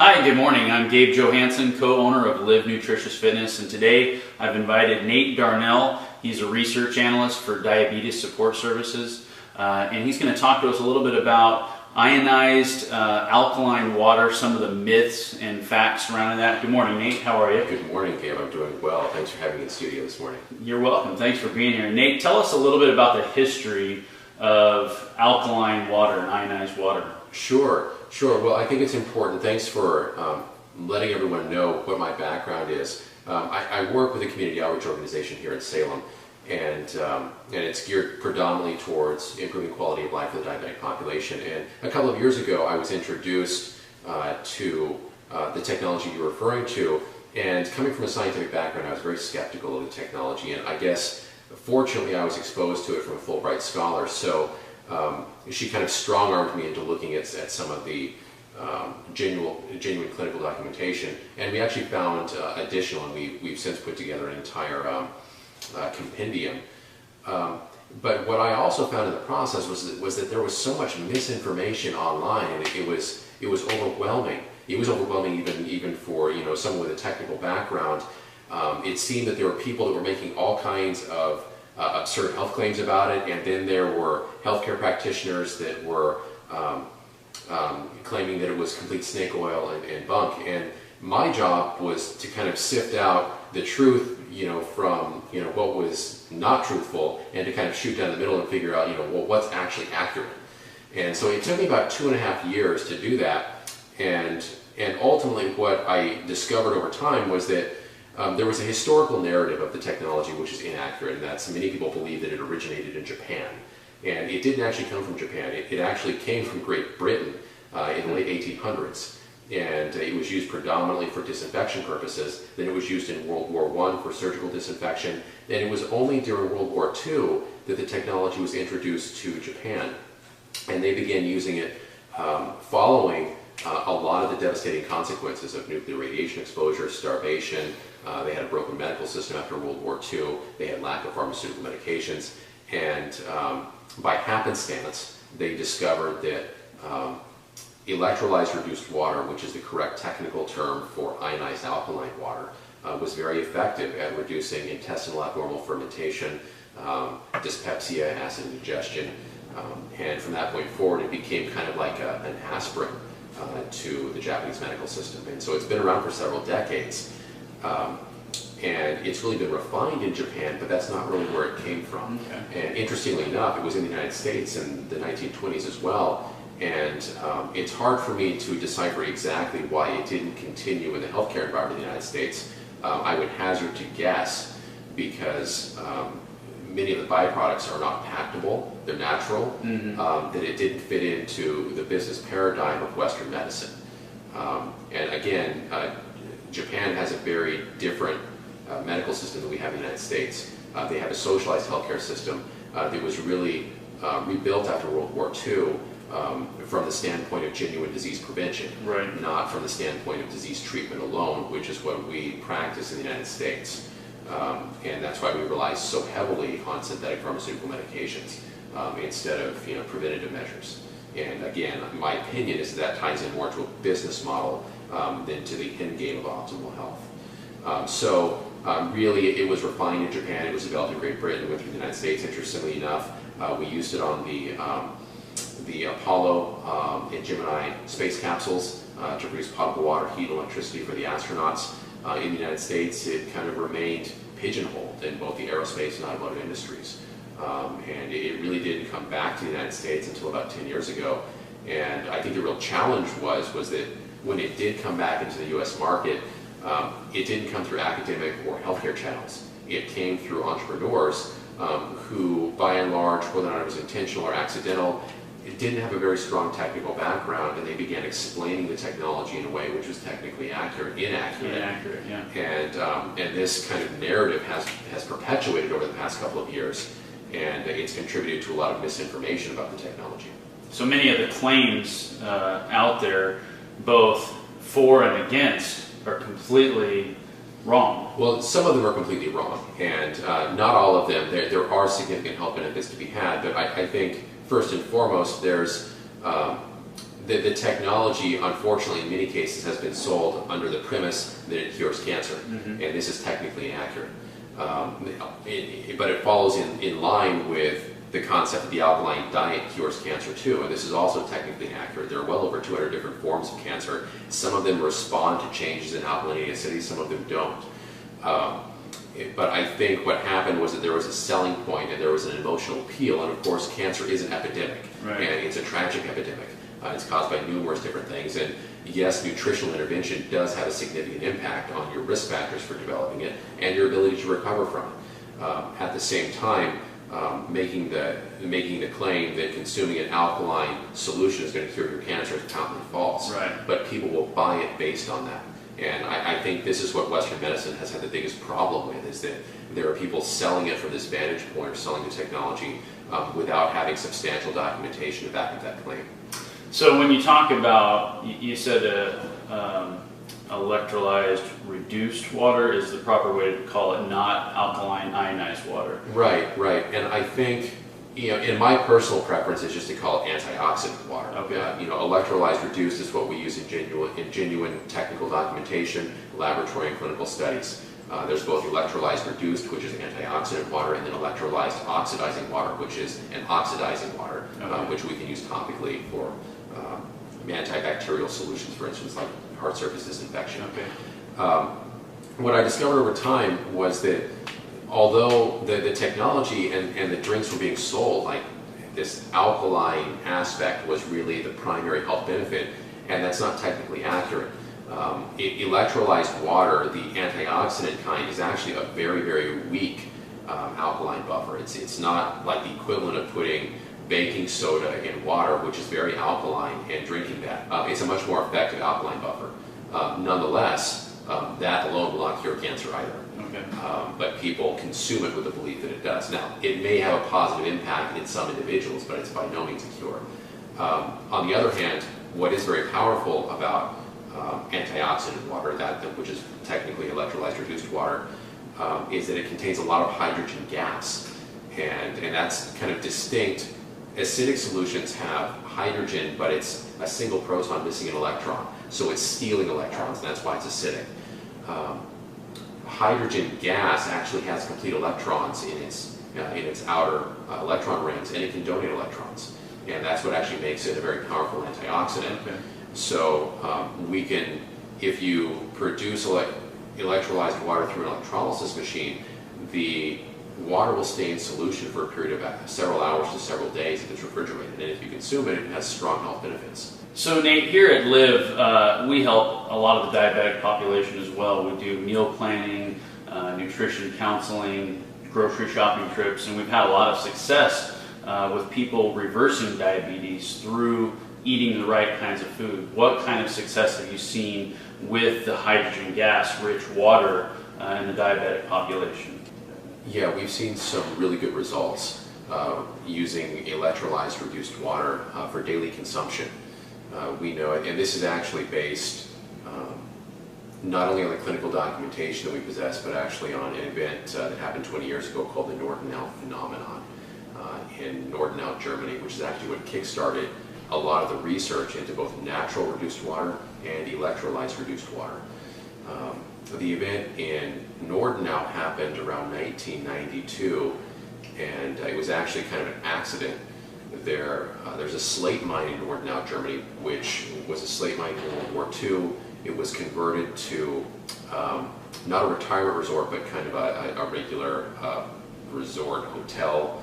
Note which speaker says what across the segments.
Speaker 1: Hi, good morning. I'm Gabe Johansson, co-owner of Live Nutritious Fitness, and today I've invited Nate Darnell. He's a research analyst for Diabetes Support Services, and he's going to talk to us a little bit about ionized alkaline water, some of the myths and facts surrounding that. Good morning, Nate. How are you?
Speaker 2: Good morning, Gabe. I'm doing well. Thanks for having me in the studio this morning.
Speaker 1: You're welcome. Thanks for being here. Nate, tell us a little bit about the history of alkaline water and ionized water.
Speaker 2: Sure. Well, I think it's important. Thanks for letting everyone know what my background is. I work with a community outreach organization here in Salem, and it's geared predominantly towards improving quality of life for the diabetic population. And a couple of years ago, I was introduced to the technology you're referring to, and coming from a scientific background, I was very skeptical of the technology, and I guess fortunately I was exposed to it from a Fulbright scholar, so she kind of strong-armed me into looking at some of the genuine clinical documentation, and we actually found additional, and we've since put together an entire compendium. But what I also found in the process was that there was so much misinformation online, and it was overwhelming. It was overwhelming even for someone with a technical background. It seemed that there were people that were making all kinds of absurd health claims about it, and then there were healthcare practitioners that were claiming that it was complete snake oil and bunk. And my job was to kind of sift out the truth, from what was not truthful, and to kind of shoot down the middle and figure out, what's actually accurate. And so it took me about 2.5 years to do that. And ultimately, what I discovered over time was that there was a historical narrative of the technology which is inaccurate, and that's many people believe that it originated in Japan. And it didn't actually come from Japan. It actually came from Great Britain in the late 1800s. And it was used predominantly for disinfection purposes. Then it was used in World War I for surgical disinfection. And it was only during World War II that the technology was introduced to Japan. And they began using it following a lot of the devastating consequences of nuclear radiation exposure, starvation. They had a broken medical system after World War II. They had lack of pharmaceutical medications. And by happenstance, they discovered that electrolyzed reduced water, which is the correct technical term for ionized alkaline water, was very effective at reducing intestinal abnormal fermentation, dyspepsia, acid indigestion. And from that point forward, it became kind of like an aspirin to the Japanese medical system. And so it's been around for several decades. And it's really been refined in Japan, but that's not really where it came from. Okay. And interestingly enough, it was in the United States in the 1920s as well. And it's hard for me to decipher exactly why it didn't continue in the healthcare environment in the United States. I would hazard to guess because many of the byproducts are not patentable, they're natural, that it didn't fit into the business paradigm of Western medicine. And again, Japan has a very different medical system than we have in the United States. They have a socialized healthcare system that was really rebuilt after World War II from the standpoint of genuine disease prevention,
Speaker 1: right,
Speaker 2: not from the standpoint of disease treatment alone, which is what we practice in the United States. And that's why we rely so heavily on synthetic pharmaceutical medications instead of preventative measures. And again, my opinion is that ties in more to a business model than to the end game of optimal health. Really, it was refined in Japan. It was developed in Great Britain, went through the United States. Interestingly enough, we used it on the Apollo and Gemini space capsules to produce potable water, heat, and electricity for the astronauts. In the United States, it kind of remained pigeonholed in both the aerospace and automotive industries. And it really didn't come back to the United States until about 10 years ago. And I think the real challenge was that when it did come back into the U.S. market, it didn't come through academic or healthcare channels. It came through entrepreneurs who, by and large, whether or not it was intentional or accidental, it didn't have a very strong technical background, and they began explaining the technology in a way which was technically inaccurate.
Speaker 1: Yeah.
Speaker 2: And this kind of narrative has perpetuated over the past couple of years, and it's contributed to a lot of misinformation about the technology.
Speaker 1: So many of the claims out there, both for and against, are completely wrong.
Speaker 2: Well, some of them are completely wrong, and not all of them. There are significant health benefits to be had, but I think first and foremost there's the technology, unfortunately, in many cases, has been sold under the premise that it cures cancer, and this is technically inaccurate. But it follows in line with the concept that the alkaline diet cures cancer too, and this is also technically inaccurate. There are well over 200 different forms of cancer. Some of them respond to changes in alkalinity acidity, some of them don't. But I think what happened was that there was a selling point and there was an emotional appeal, and of course cancer is an epidemic,
Speaker 1: right,
Speaker 2: and it's a tragic epidemic. It's caused by numerous different things, and yes, nutritional intervention does have a significant impact on your risk factors for developing it and your ability to recover from it. At the same time, making the claim that consuming an alkaline solution is going to cure your cancer is patently false.
Speaker 1: Right.
Speaker 2: But people will buy it based on that. And I think this is what Western medicine has had the biggest problem with, is that there are people selling it from this vantage point, or selling the technology without having substantial documentation to back up that claim.
Speaker 1: So when you talk about, you said electrolyzed reduced water is the proper way to call it, not alkaline ionized water.
Speaker 2: Right, right. And I think, in my personal preference is just to call it antioxidant water.
Speaker 1: Okay.
Speaker 2: Electrolyzed reduced is what we use in genuine technical documentation, laboratory and clinical studies. There's both electrolyzed reduced, which is antioxidant water, and then electrolyzed oxidizing water, which is an oxidizing water,
Speaker 1: okay,
Speaker 2: which we can use topically for antibacterial solutions, for instance, like hard surface disinfection.
Speaker 1: Okay.
Speaker 2: What I discovered over time was that although the technology and the drinks were being sold, like this alkaline aspect was really the primary health benefit, and that's not technically accurate. Electrolyzed water, the antioxidant kind, is actually a very, very weak alkaline buffer. It's not like the equivalent of putting baking soda in water, which is very alkaline, and drinking that. It's a much more effective alkaline buffer. Nonetheless, that alone will not cure cancer either.
Speaker 1: Okay.
Speaker 2: But people consume it with the belief that it does. Now, it may have a positive impact in some individuals, but it's by no means a cure. On the other hand, what is very powerful about antioxidant water, which is technically electrolyzed reduced water, is that it contains a lot of hydrogen gas, and that's kind of distinct. Acidic solutions have hydrogen, but it's a single proton missing an electron, so it's stealing electrons, and that's why it's acidic. Hydrogen gas actually has complete electrons in its outer electron rings, and it can donate electrons, and that's what actually makes it a very powerful antioxidant. Okay. So we can, if you produce electrolyzed water through an electrolysis machine, the water will stay in solution for a period of several hours to several days if it's refrigerated, and if you consume it, it has strong health benefits.
Speaker 1: So Nate, here at Live, we help a lot of the diabetic population as well. We do meal planning, nutrition counseling, grocery shopping trips, and we've had a lot of success with people reversing diabetes through eating the right kinds of food. What kind of success have you seen with the hydrogen gas rich water in the diabetic population?
Speaker 2: Yeah, we've seen some really good results using electrolyzed reduced water for daily consumption. We know it, and this is actually based not only on the clinical documentation that we possess, but actually on an event that happened 20 years ago called the Darnell phenomenon in Darnell, Germany, which is actually what kick-started a lot of the research into both natural reduced water and electrolyzed reduced water. The event in Darnell happened around 1992, and it was actually kind of an accident. There's a slate mine in Darnell, Germany, which was a slate mine in World War II. It was converted to not a retirement resort, but kind of a regular resort hotel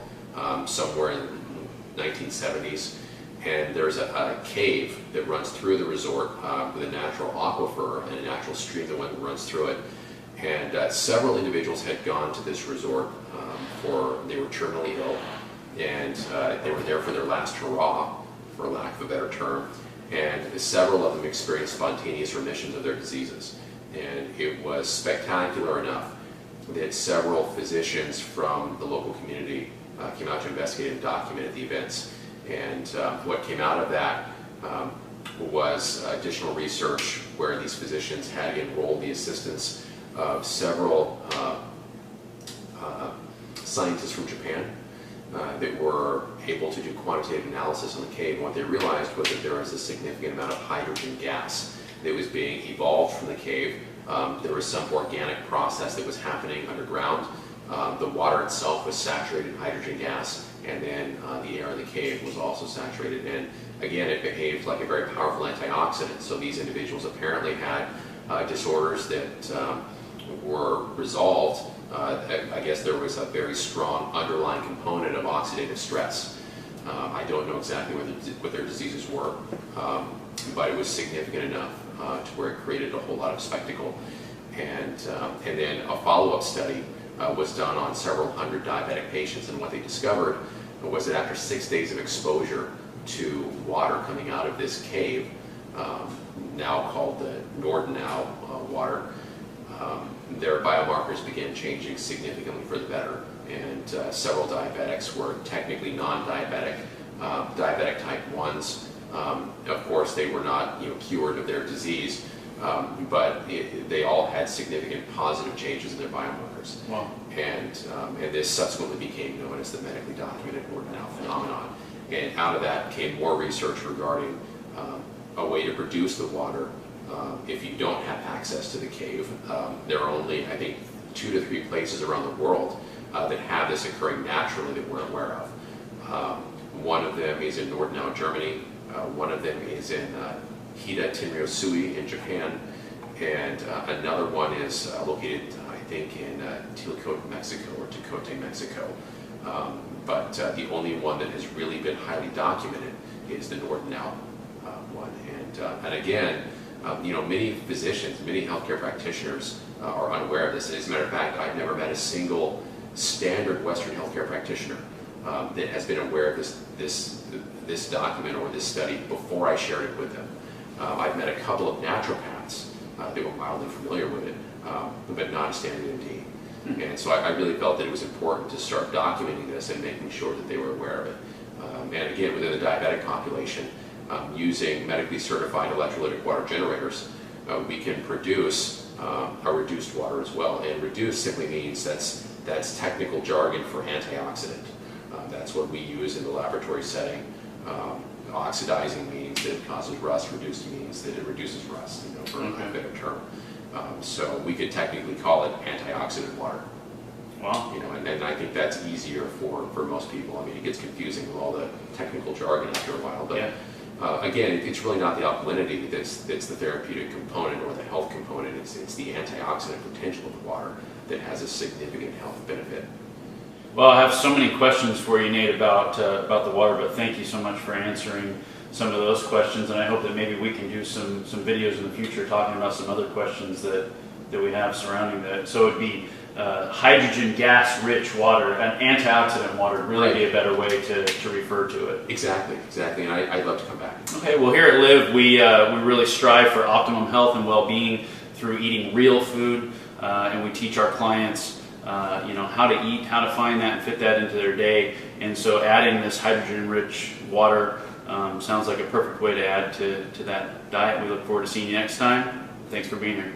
Speaker 2: somewhere in the 1970s. And there's a cave that runs through the resort with a natural aquifer and a natural stream that runs through it. And several individuals had gone to this resort they were terminally ill, and they were there for their last hurrah, for lack of a better term. And several of them experienced spontaneous remissions of their diseases. And it was spectacular enough that several physicians from the local community came out to investigate and document the events. And what came out of that was additional research where these physicians had enrolled the assistance of several scientists from Japan that were able to do quantitative analysis on the cave. And what they realized was that there was a significant amount of hydrogen gas that was being evolved from the cave. There was some organic process that was happening underground. The water itself was saturated in hydrogen gas, and then the air in the cave was also saturated. And again, it behaved like a very powerful antioxidant. So these individuals apparently had disorders that were resolved. I guess there was a very strong underlying component of oxidative stress. I don't know exactly what their diseases were, but it was significant enough to where it created a whole lot of spectacle. And then a follow-up study was done on several hundred diabetic patients, and what they discovered was that after 6 days of exposure to water coming out of this cave, now called the Darnell water, their biomarkers began changing significantly for the better, and several diabetics were technically non-diabetic, diabetic type 1s. Of course, they were not cured of their disease, but they all had significant positive changes in their biomarkers.
Speaker 1: Wow.
Speaker 2: And this subsequently became known as the medically documented Darnell phenomenon. And out of that came more research regarding a way to produce the water if you don't have access to the cave. There are only, I think, 2 to 3 places around the world that have this occurring naturally that we're aware of. One of them is in Darnell, Germany. One of them is in Hida Tinryosui in Japan. And another one is located, I think, in Tlacote, Mexico, or Tecate, Mexico. But the only one that has really been highly documented is the Darnell one. And again, many physicians, many healthcare practitioners are unaware of this. As a matter of fact, I've never met a single standard Western healthcare practitioner that has been aware of this document or this study before I shared it with them. I've met a couple of naturopaths that were mildly familiar with it, but not a standard MD. And so I really felt that it was important to start documenting this and making sure that they were aware of it. And again, within the diabetic population, using medically certified electrolytic water generators, we can produce a reduced water as well. And reduced simply means that's technical jargon for antioxidant. That's what we use in the laboratory setting. Oxidizing means that it causes rust. Reduced means that it reduces rust, for a better term. So we could technically call it antioxidant water.
Speaker 1: Wow.
Speaker 2: And I think that's easier for most people. I mean, it gets confusing with all the technical jargon after a while, but again, it's really not the alkalinity that's the therapeutic component or the health component. It's the antioxidant potential of the water that has a significant health benefit.
Speaker 1: Well, I have so many questions for you, Nate, about the water, but thank you so much for answering some of those questions, and I hope that maybe we can do some videos in the future talking about some other questions that we have surrounding that. So it would be hydrogen gas-rich water, an antioxidant water would really be a better way to refer to it.
Speaker 2: Exactly, and I'd love to come back.
Speaker 1: Okay, well here at Live, we really strive for optimum health and well-being through eating real food, and we teach our clients how to eat, how to find that and fit that into their day. And so adding this hydrogen-rich water sounds like a perfect way to add to that diet. We look forward to seeing you next time. Thanks for being here.